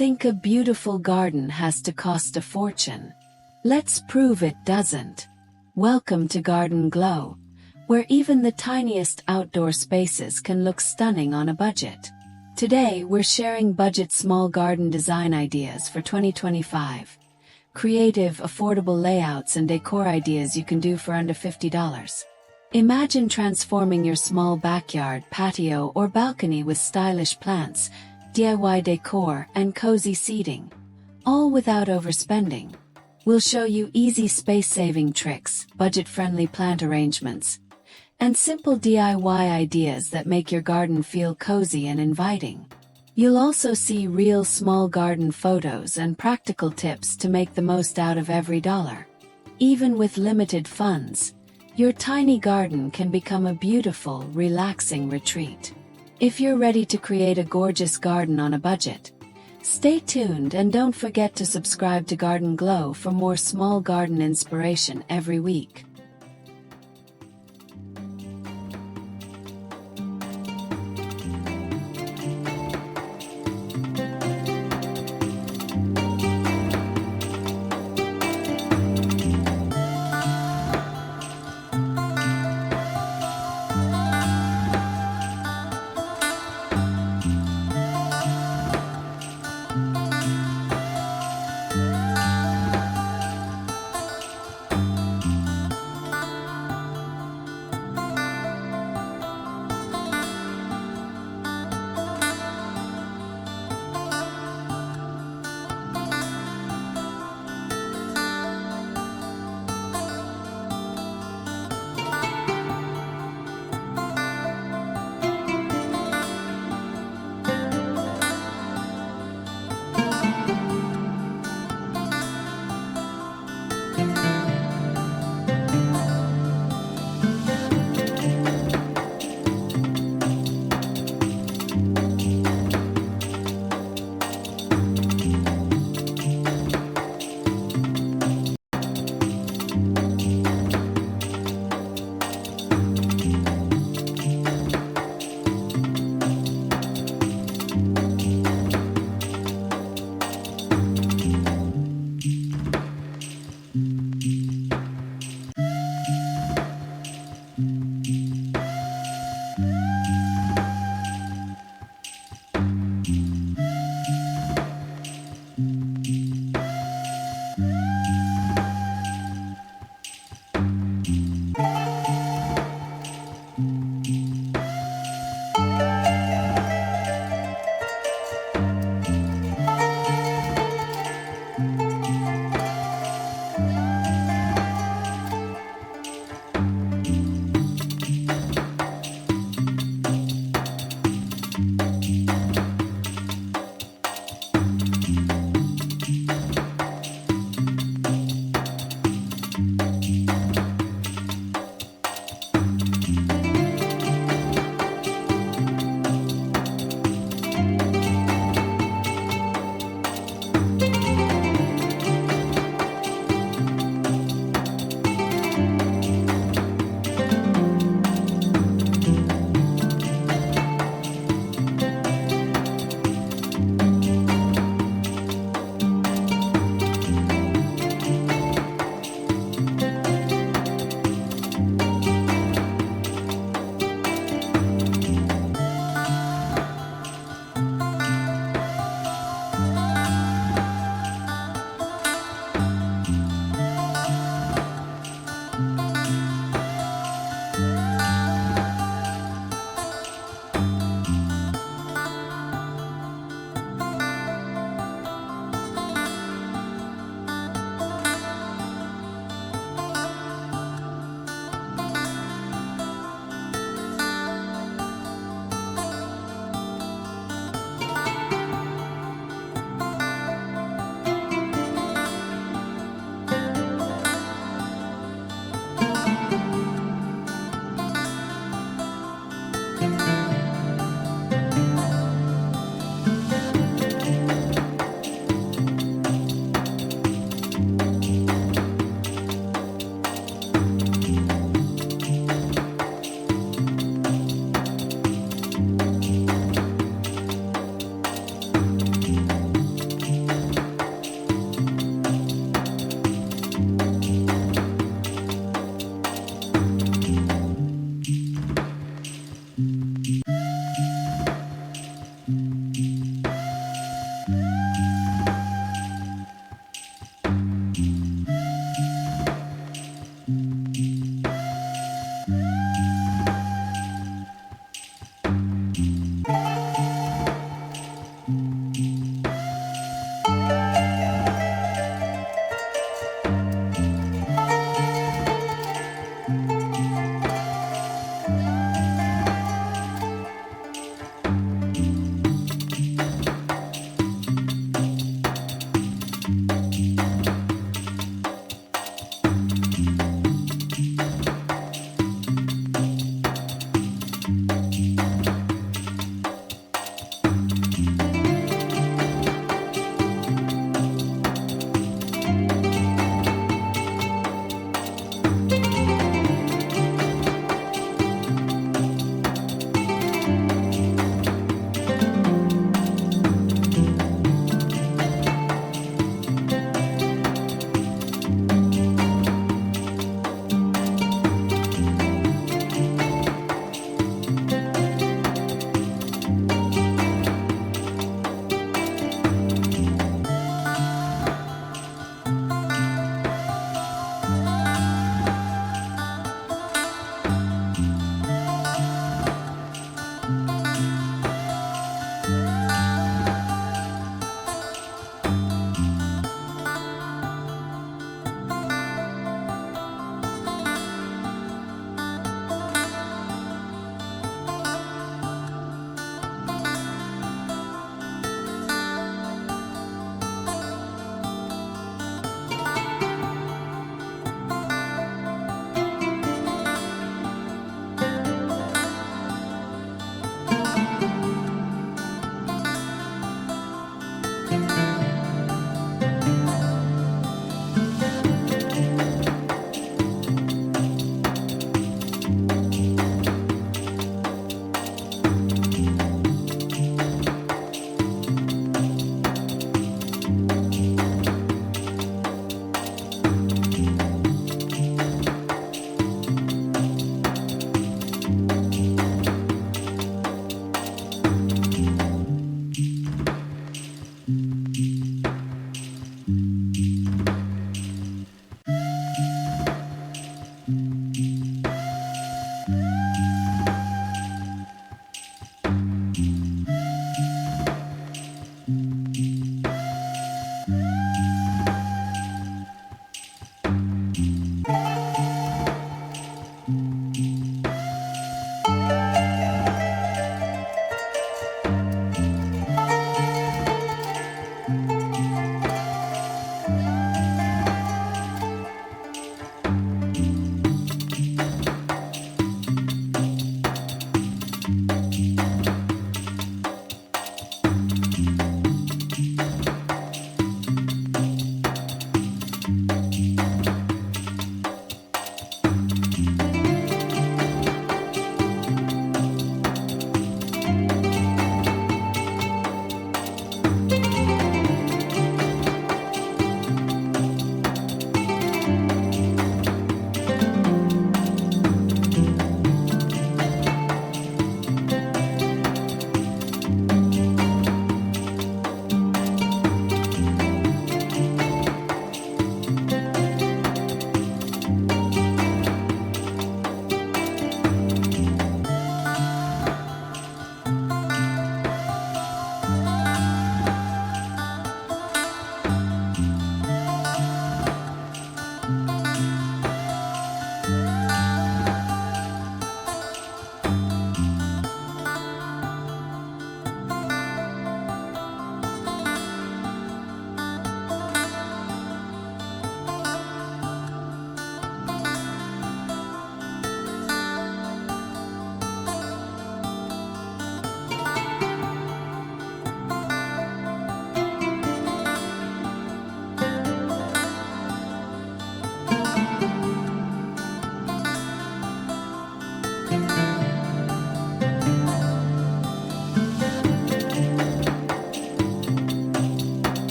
think a beautiful garden has to cost a fortune. Let's prove it doesn't. Welcome to Garden Glow, where even the tiniest outdoor spaces can look stunning on a budget. Today we're sharing budget small garden design ideas for 2025. Creative, affordable layouts and decor ideas you can do for under $50. Imagine transforming your small backyard, patio, or balcony with stylish plants, DIY decor, and cozy seating, all without overspending. We'll show you easy space-saving tricks, budget-friendly plant arrangements, and simple DIY ideas that make your garden feel cozy and inviting. You'll also see real small garden photos and practical tips to make the most out of every dollar. Even with limited funds, your tiny garden can become a beautiful, relaxing retreat. If you're ready to create a gorgeous garden on a budget, stay tuned and don't forget to subscribe to Garden Glow for more small garden inspiration every week.